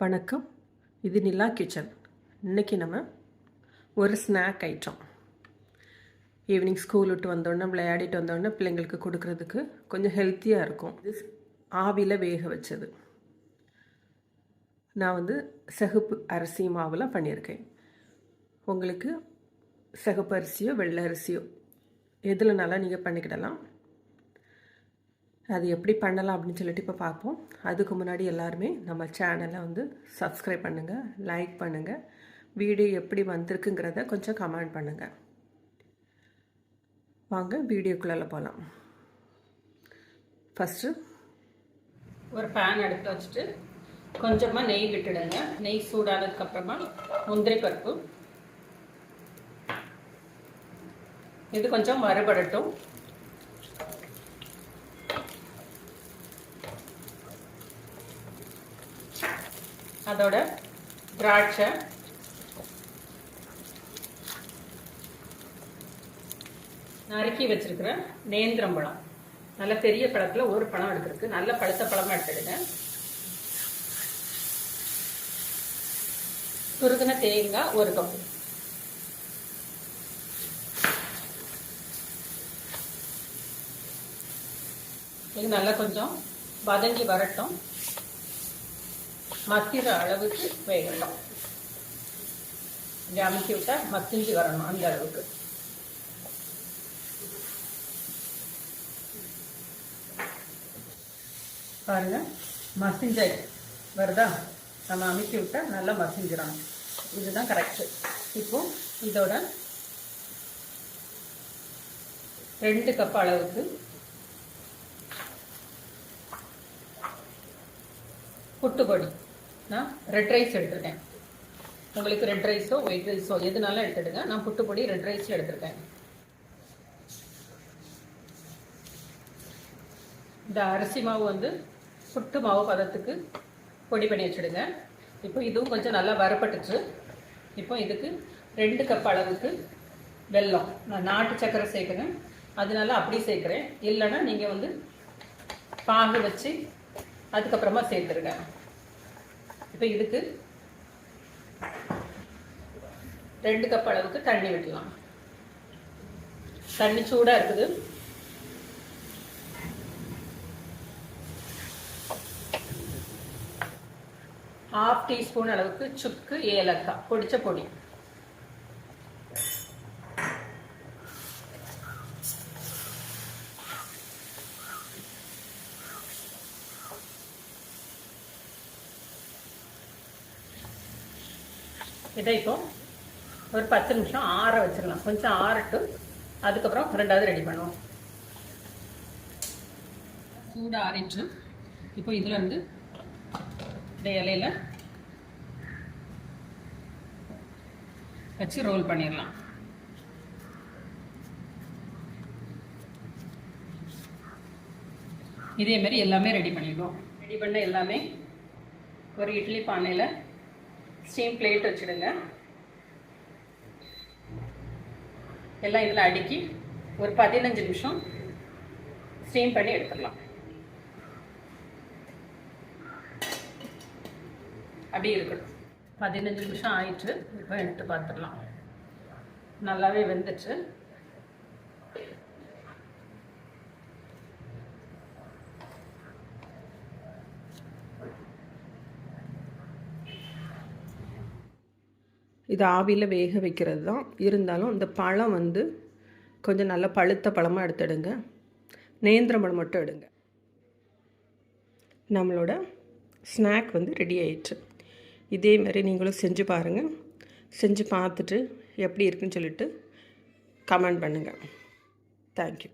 வணக்கம். இது நிலா கிச்சன். இன்றைக்கி நம்ம ஒரு ஸ்நாக் ஐட்டம் ஈவினிங் ஸ்கூல் விட்டு வந்தோடனே விளையாடிட்டு வந்தோடனே பிள்ளைங்களுக்கு கொடுக்குறதுக்கு கொஞ்சம் ஹெல்த்தியாக இருக்கும். இது ஆவியில் வேக வச்சது. நான் சிகப்பு அரிசி மாவில் பண்ணியிருக்கேன். உங்களுக்கு சிகப்பு அரிசியோ வெள்ளை அரிசியோ எதுலனாலும் நீங்கள் பண்ணிக்கிடலாம். அது எப்படி பண்ணலாம் அப்படின்னு சொல்லிட்டு இப்போ பார்ப்போம். அதுக்கு முன்னாடி எல்லாருமே நம்ம சேனலை சப்ஸ்கிரைப் பண்ணுங்கள், லைக் பண்ணுங்கள், வீடியோ எப்படி வந்திருக்குங்கிறத கொஞ்சம் கமெண்ட் பண்ணுங்கள். வாங்க வீடியோக்குள்ளே போகலாம். ஃபஸ்ட்டு ஒரு பேன் அடுப்பில் வச்சுட்டு கொஞ்சமாக நெய் விட்டுடுங்க. நெய் சூடானதுக்கப்புறமா முந்திரி பருப்பு இது கொஞ்சம் வறுபடட்டும். அதோட திராட்சை, நறுக்கி வச்சிருக்கிற நேந்திரம்பழம், நல்ல பெரிய பழத்தில் ஒரு பழம் எடுத்துருக்கு, நல்ல பழுத்த பழமாக எடுத்துடுங்க. துருகின தேங்காய் ஒரு கப்பு. இது நல்லா கொஞ்சம் வதங்கி வரட்டும். மத்திர அளவுக்கு வேகட்டும். இங்கே அமுக்கி விட்டால் மத்திஞ்சு வரணும். அந்த அளவுக்கு பாருங்க, மசிஞ்சாய் வருதா? நம்ம அமுக்கி விட்டால் நல்லா மசிஞ்சிடணும். இதுதான் கரெக்டு. இப்போ இதோட 2 கப் அளவுக்கு புட்டுப்பொடி, நான் ரெட் ரைஸ் எடுத்துருக்கேன். உங்களுக்கு ரெட் ரைஸோ ஒயிட் ரைஸோ எதுனாலும் எடுத்துடுங்க. நான் புட்டுப்பொடி ரெட் ரைஸில் எடுத்துருக்கேன். இந்த அரிசி மாவு புட்டு மாவு பதத்துக்கு பொடி பண்ணி வச்சுடுங்க. இப்போ இதுவும் கொஞ்சம் நல்லா வரப்பட்டுச்சு. இப்போ இதுக்கு 2 கப் அளவுக்கு வெல்லம், நான் நாட்டு சர்க்கரை சேர்க்குறேன், அதனால அப்படி சேர்க்குறேன். இல்லைன்னா நீங்கள் பாகு வச்சு அதுக்கப்புறமா சேர்த்துருங்க. இப்போ இதுக்கு 2 கப் அளவுக்கு தண்ணி விடலாம். தண்ணி சூடாக இருக்குது. ½ டீஸ்பூன் அளவுக்கு சுக்கு, ஏலக்காய் பொடிச்ச பொடி, இதை இப்போ ஒரு 10 நிமிஷம் ஆற வச்சிடலாம். கொஞ்சம் ஆறட்டும், அதுக்கப்புறம் ரெண்டாவது ரெடி பண்ணுவோம். சூடு ஆறிட்டு இப்போ இதில் இந்த இலையில வச்சு ரோல் பண்ணிடலாம். இதேமாரி எல்லாமே ரெடி பண்ணிடுவோம். ரெடி பண்ண எல்லாமே ஒரு இட்லி பானையில் ஸ்டீம் பிளேட் வச்சுடுங்க. எல்லாம் இதில் அடுக்கி ஒரு 15 நிமிஷம் ஸ்டீம் பண்ணி எடுத்துடலாம். அப்படி இருக்கட்டும். 15 நிமிஷம் ஆயிடுச்சு. இப்போ எடுத்து பார்த்துடலாம். நல்லாவே வெந்துச்சு. இது ஆவியில் வேக வைக்கிறது தான். இருந்தாலும் இந்த பழம் கொஞ்சம் நல்லா பழுத்த பழமாக எடுத்துடுங்க. நேந்திரம் பழம் மட்டும் எடுங்க. நம்மளோட ஸ்நாக் ரெடி ஆயிடுச்சு. இதே மாதிரி நீங்களும் செஞ்சு பாருங்கள். செஞ்சு பார்த்துட்டு எப்படி இருக்குன்னு சொல்லிட்டு கமெண்ட் பண்ணுங்கள். தேங்க்யூ.